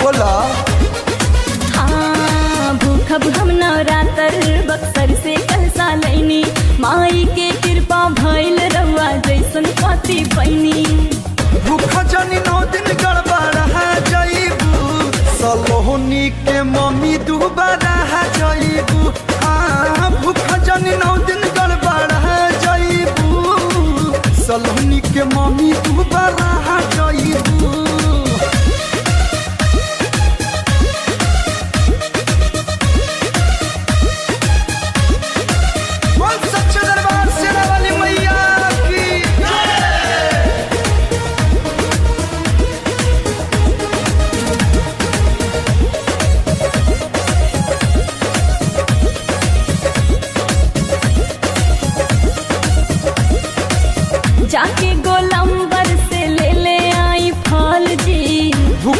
बोला। हाँ भूखब हम नवरात्र बक्सर से कलसा लैनी, माई के कृपा भइल रउआ जैसन पति पैनी। भूख जनी 9 दिन गड़बड़ा जईबू, सलोनी के मम्मी दुबारा जईबू। हाँ भूख जनी 9 दिन गड़बड़ा जईबू, सलोनी के मम्मी